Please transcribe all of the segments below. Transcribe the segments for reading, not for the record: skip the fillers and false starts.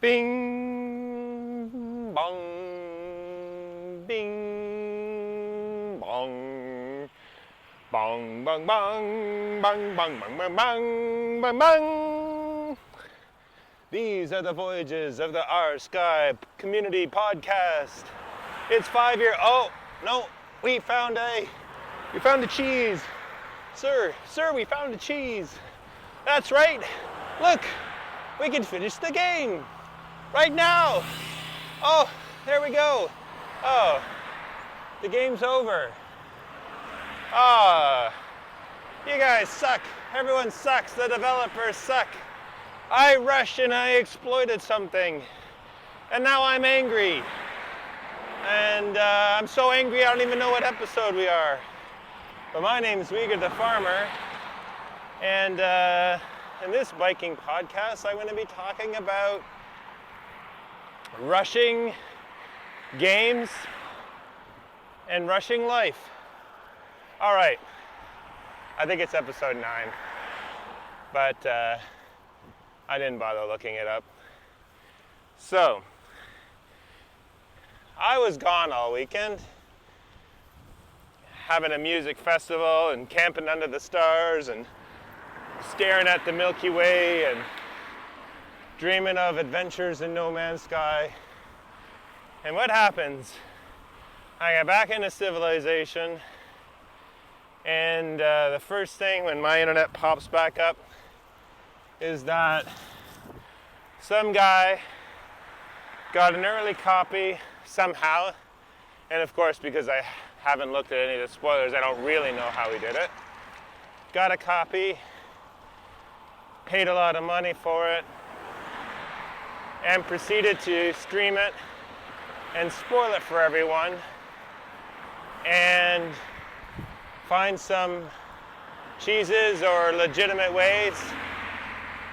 Bing bong, bing bong, bong bong bong, bong bong bong bong bong bong bong. These are the voyages of the Our Sky Community Podcast. It's 5 year. Oh no, we found a cheese, sir. We found a cheese. That's right. Look, we can finish the game right now. Oh, there we go. Oh, the game's over. Ah, you guys suck. Everyone sucks. The developers suck. I rushed and I exploited something, and now I'm angry. And I'm so angry I don't even know what episode we are. But my name's Uyghur the Farmer, and in this biking podcast, I'm going to be talking about rushing games and rushing life. All right, I think it's episode 9, but I didn't bother looking it up. So, I was gone all weekend, having a music festival and camping under the stars and staring at the Milky Way and dreaming of adventures in no man's sky. And what happens? I get back into civilization, and the first thing when my internet pops back up is that some guy got an early copy somehow, and of course, because I haven't looked at any of the spoilers, I don't really know how he did it. Got a copy, paid a lot of money for it, and proceeded to stream it and spoil it for everyone and find some cheeses or legitimate ways,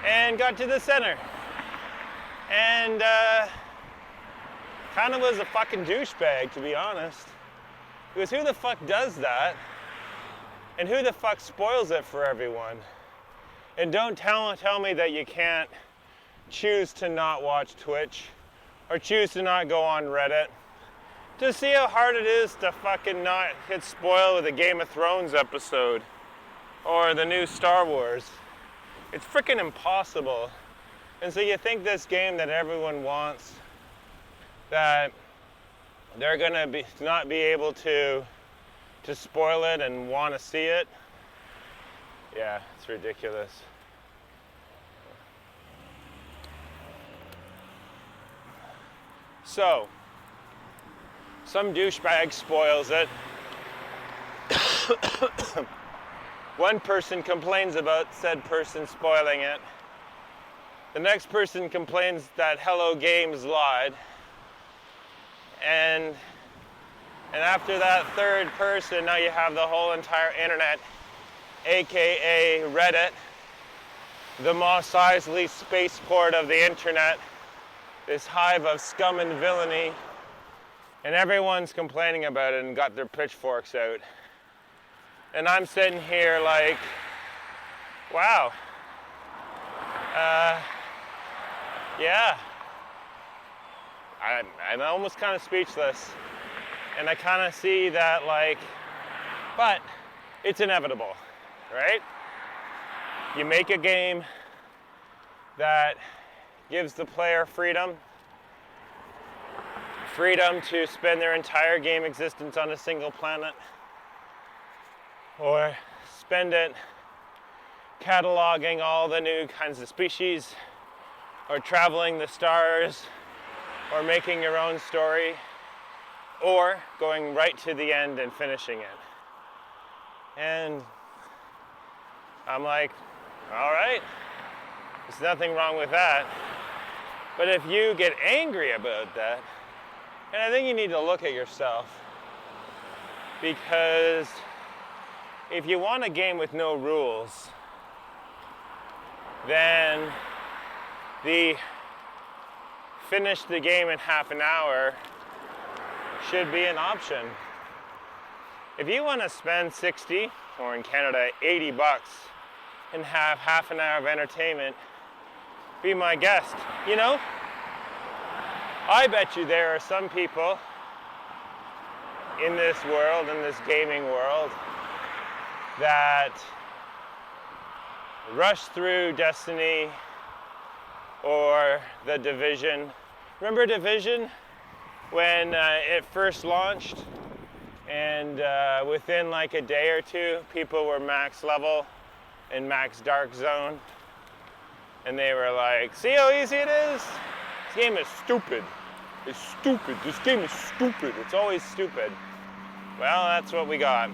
and got to the center and kind of was a fucking douchebag, to be honest. Because who the fuck does that? And who the fuck spoils it for everyone? And don't tell me that you can't choose to not watch Twitch or choose to not go on Reddit to see how hard it is to fucking not get spoiled with a Game of Thrones episode or the new Star Wars. It's freaking impossible. And so you think this game that everyone wants, that they're gonna not be able to spoil it and want to see it? Yeah, it's ridiculous. So, some douchebag spoils it. One person complains about said person spoiling it. The next person complains that Hello Games lied. And after that third person, now you have the whole entire internet, aka Reddit, the Mos Eisley spaceport of the internet, this hive of scum and villainy, and everyone's complaining about it and got their pitchforks out. And I'm sitting here like, wow, yeah. I'm almost kind of speechless. And I kind of see that, like, but it's inevitable, right? You make a game that gives the player freedom to spend their entire game existence on a single planet, or spend it cataloging all the new kinds of species, or traveling the stars, or making your own story, or going right to the end and finishing it. And I'm like, all right, there's nothing wrong with that. But if you get angry about that, and I think you need to look at yourself, because if you want a game with no rules, then the finish the game in half an hour should be an option. If you want to spend 60, or in Canada, $80, and have half an hour of entertainment, be my guest. You know, I bet you there are some people in this world, in this gaming world, that rush through Destiny or The Division. Remember Division? When it first launched, and within like a day or two, people were max level in max dark zone, and they were like, see how easy it is? This game is stupid. It's stupid. This game is stupid. It's always stupid. Well, that's what we got.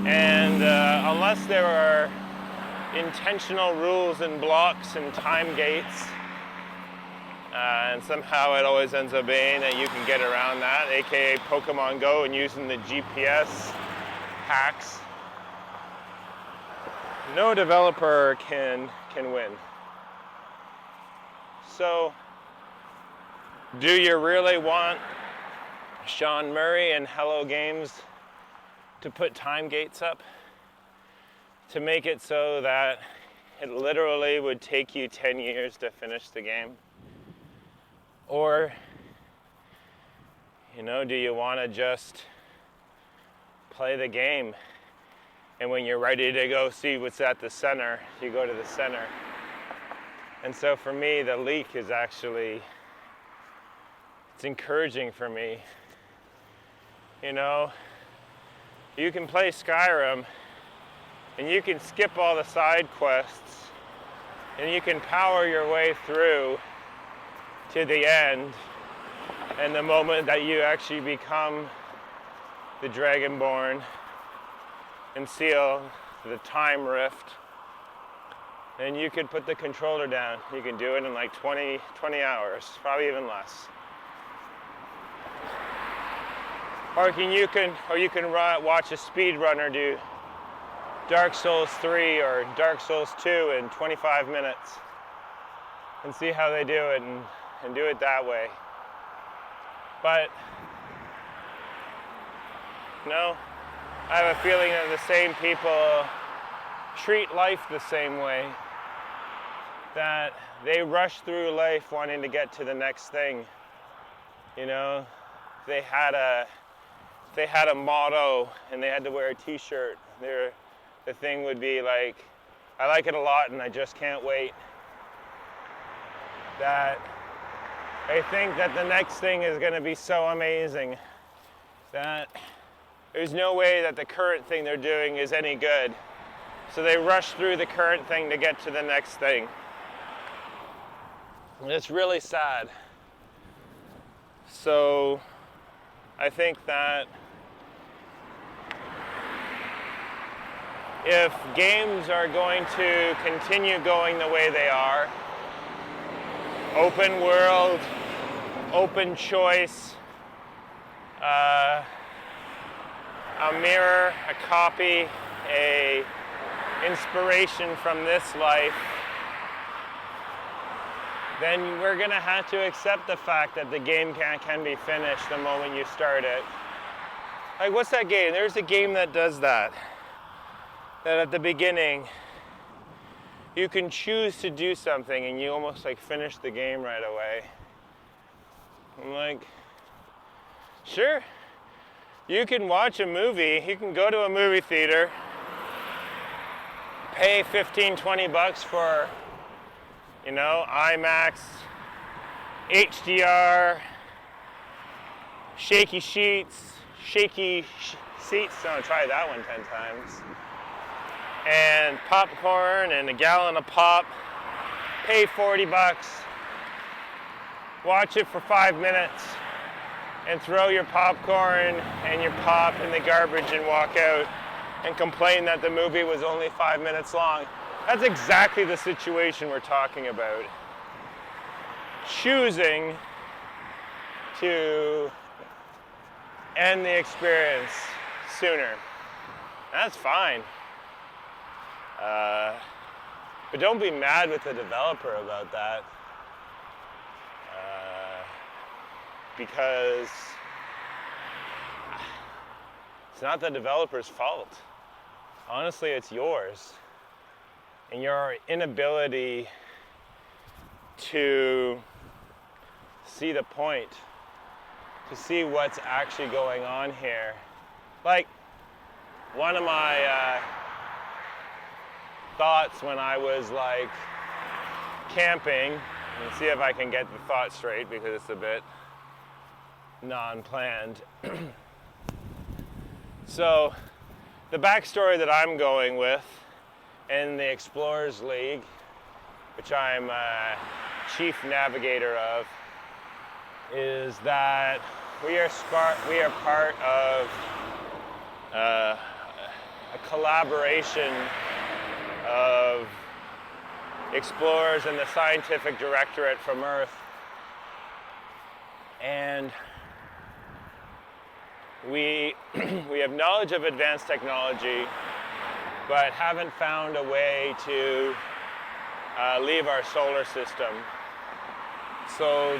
And unless there are intentional rules and blocks and time gates, and somehow it always ends up being that you can get around that, aka Pokemon Go and using the GPS hacks, no developer can win. So, do you really want Sean Murray and Hello Games to put time gates up to make it so that it literally would take you 10 years to finish the game? Or, do you want to just play the game, and when you're ready to go see what's at the center, you go to the center? And so for me, the leak is actually, it's encouraging for me. You can play Skyrim, and you can skip all the side quests, and you can power your way through to the end, and the moment that you actually become the Dragonborn and seal the time rift, and you could put the controller down. You can do it in like 20 hours, probably even less. Or you can watch a speedrunner do Dark Souls 3 or Dark Souls 2 in 25 minutes and see how they do it and do it that way. But I have a feeling that the same people treat life the same way, that they rush through life wanting to get to the next thing. They had a motto and they had to wear a t-shirt. The thing would be like, I like it a lot and I just can't wait. That they think that the next thing is going to be so amazing that there's no way that the current thing they're doing is any good. So they rush through the current thing to get to the next thing. And it's really sad. So I think that if games are going to continue going the way they are, open world, open choice, a mirror, a copy, a inspiration from this life, then we're going to have to accept the fact that the game can be finished the moment you start it. Like, what's that game? There's a game that does that. That at the beginning, you can choose to do something and you almost like finish the game right away. I'm like, sure. You can watch a movie, you can go to a movie theater, pay $15-20 for, IMAX, HDR, shaky sheets, seats, so I'll try that one 10 times. And popcorn and a gallon of pop, pay $40, watch it for 5 minutes, and throw your popcorn and your pop in the garbage and walk out and complain that the movie was only 5 minutes long. That's exactly the situation we're talking about. Choosing to end the experience sooner. That's fine. But don't be mad with the developer about that. Because it's not the developer's fault. Honestly, it's yours. And your inability to see the point, to see what's actually going on here. Like, one of my thoughts when I was like camping, and see if I can get the thought straight because it's a bit non-planned. So the backstory that I'm going with in the Explorers League, which I'm chief navigator of, is that we are part of a collaboration of explorers and the scientific directorate from Earth, and we have knowledge of advanced technology, but haven't found a way to leave our solar system. So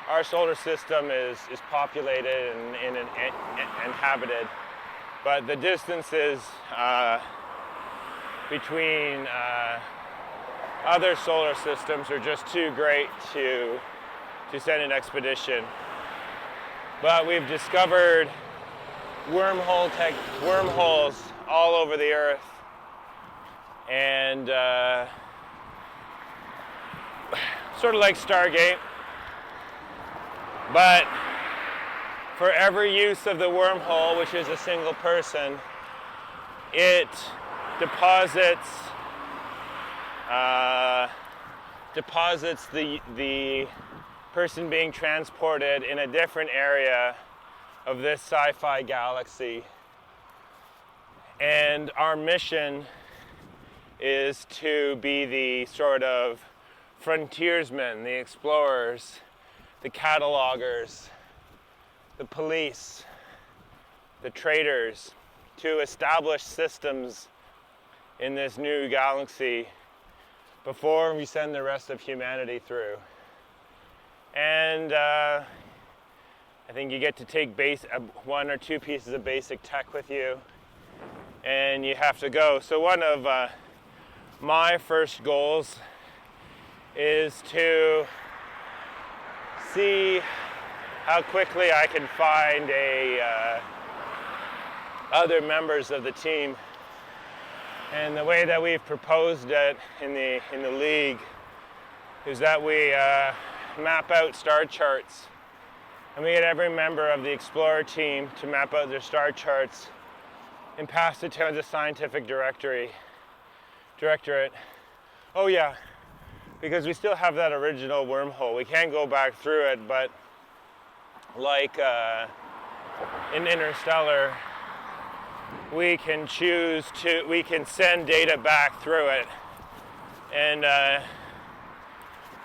our solar system is populated and inhabited, but the distances between other solar systems are just too great to send an expedition. But we've discovered wormholes all over the Earth, and sort of like Stargate, but for every use of the wormhole, which is a single person, it deposits the person being transported in a different area of this sci-fi galaxy. And our mission is to be the sort of frontiersmen, the explorers, the catalogers, the police, the traders, to establish systems in this new galaxy before we send the rest of humanity through. And I think you get to take one or two pieces of basic tech with you, and you have to go. So one of my first goals is to see how quickly I can find other members of the team. And the way that we've proposed it in the league is that we map out star charts, and we get every member of the Explorer team to map out their star charts and pass it to the scientific directorate. Oh yeah, because we still have that original wormhole. We can't go back through it, but like in Interstellar, we can send data back through it, and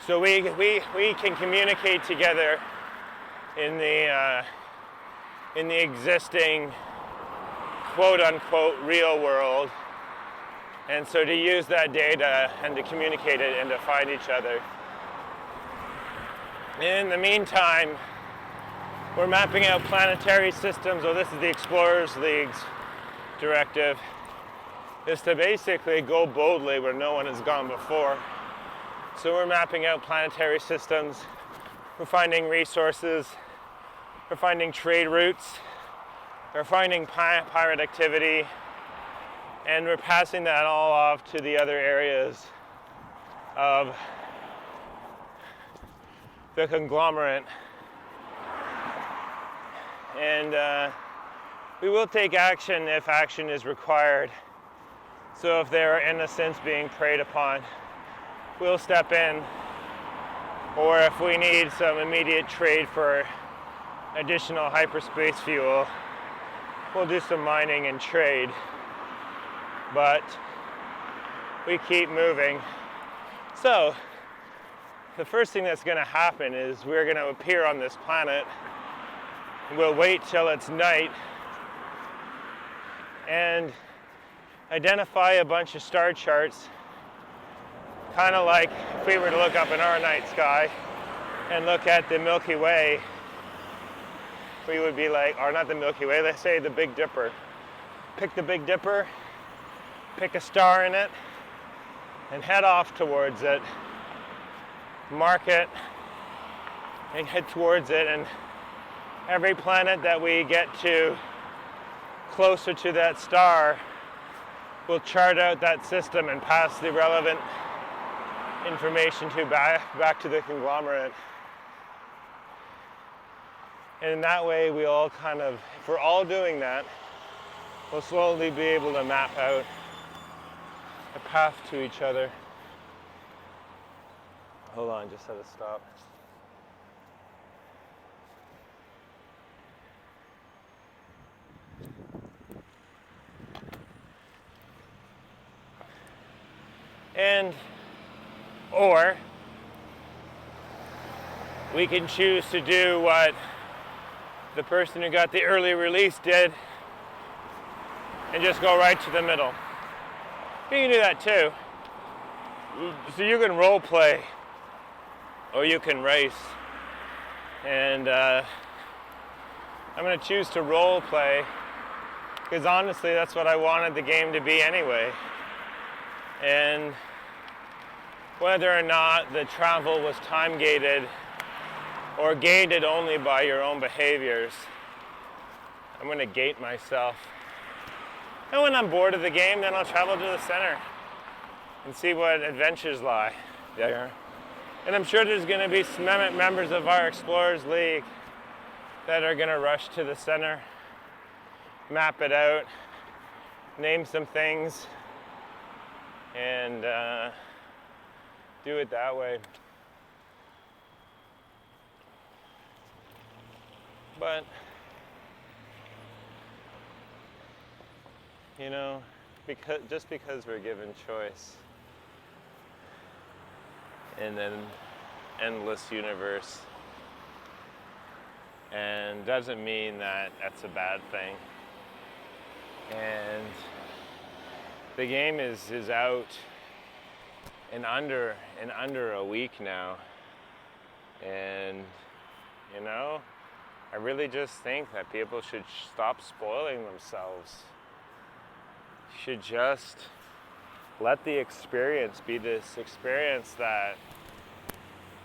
so we can communicate together in the existing quote-unquote real world, and so to use that data and to communicate it and to find each other. In the meantime, we're mapping out planetary systems. Oh, this is the Explorers League's directive, is to basically go boldly where no one has gone before. So we're mapping out planetary systems, we're finding resources, we're finding trade routes, we're finding pirate activity, and we're passing that all off to the other areas of the conglomerate. And we will take action if action is required. So if there are innocents being preyed upon, we'll step in. Or if we need some immediate trade for additional hyperspace fuel, we'll do some mining and trade. But we keep moving. So the first thing that's going to happen is we're going to appear on this planet. We'll wait till it's night and identify a bunch of star charts, kind of like if we were to look up in our night sky and look at the Milky Way, we would be like, or not the Milky Way, let's say the Big Dipper. Pick the Big Dipper, pick a star in it, and head off towards it. Mark it, and head towards it. And every planet that we get to closer to that star will chart out that system and pass the relevant information to back to the conglomerate. And in that way, we all kind of, if we're all doing that, we'll slowly be able to map out a path to each other. Hold on, just had to stop. And, or, we can choose to do what the person who got the early release did and just go right to the middle. You can do that too. So you can role play or you can race. And I'm going to choose to role play because honestly that's what I wanted the game to be anyway. And whether or not the travel was time gated or gated only by your own behaviors, I'm going to gate myself. And when I'm bored of the game, then I'll travel to the center and see what adventures lie there. And I'm sure there's going to be some members of our Explorers League that are going to rush to the center, map it out, name some things, and do it that way. But, you know, just because we're given choice in an endless universe, and doesn't mean that that's a bad thing. And the game is out in under a week now, and you know, I really just think that people should stop spoiling themselves. You should just let the experience be this experience that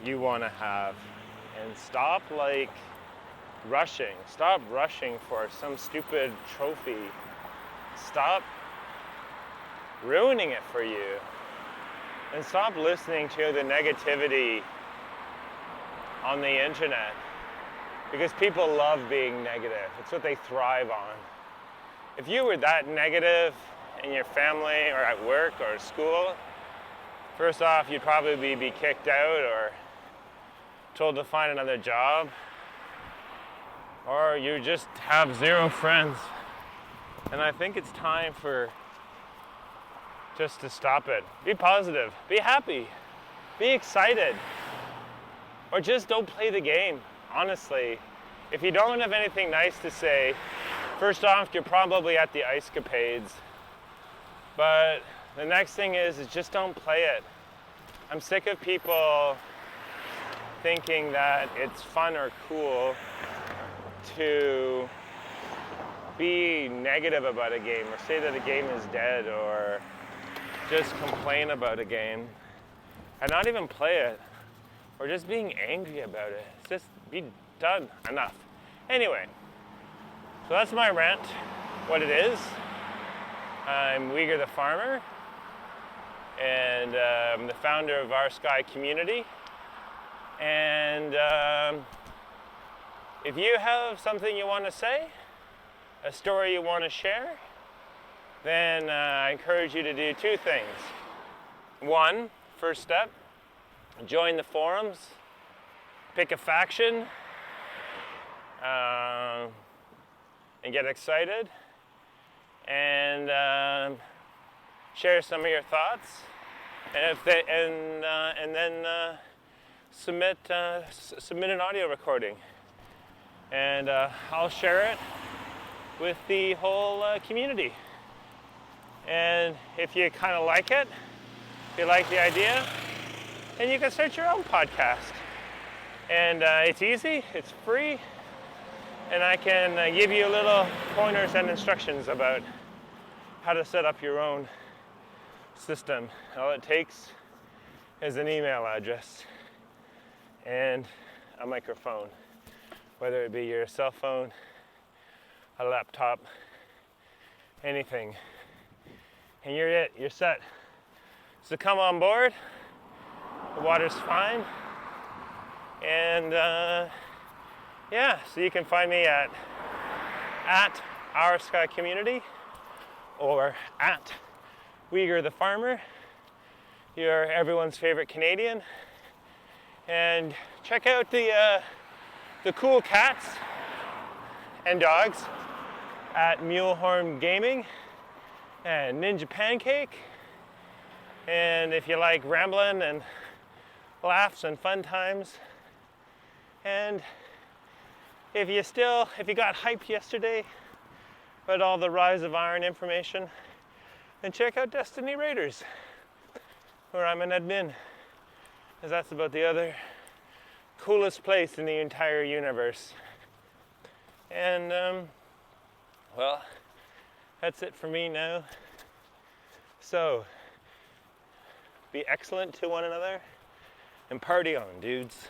you want to have, and stop rushing. Stop rushing for some stupid trophy. Stop ruining it for you. And stop listening to the negativity on the internet. Because people love being negative. It's what they thrive on. If you were that negative in your family or at work or school, first off, you'd probably be kicked out or told to find another job. Or you just have zero friends. And I think it's time for just to stop it. Be positive. Be happy. Be excited. Or just don't play the game. Honestly, if you don't have anything nice to say, first off, you're probably at the ice capades. But the next thing is just don't play it. I'm sick of people thinking that it's fun or cool to be negative about a game or say that a game is dead or just complain about a game and not even play it or just being angry about it. It's just be done. Enough. Anyway, so that's my rant, what it is. I'm Uyghur the Farmer, and I'm the founder of Our Sky Community. And if you have something you want to say, a story you want to share, then I encourage you to do two things. One, first step, join the forums, pick a faction, and get excited, and share some of your thoughts, and then submit an audio recording, and I'll share it with the whole community. And if you kind of like it, if you like the idea, then you can start your own podcast. And it's easy, it's free, and I can give you little pointers and instructions about how to set up your own system. All it takes is an email address and a microphone, whether it be your cell phone, a laptop, anything. And you're it, you're set. So come on board, the water's fine. And yeah, so you can find me at Our Sky Community or at Uyghur the Farmer. You're everyone's favorite Canadian. And check out the cool cats and dogs at Mulehorn Gaming and Ninja Pancake. And if you like rambling and laughs and fun times, and if you got hyped yesterday about all the Rise of Iron information, then check out Destiny Raiders, where I'm an admin, because that's about the other coolest place in the entire universe. And well, that's it for me now. So be excellent to one another and party on, dudes.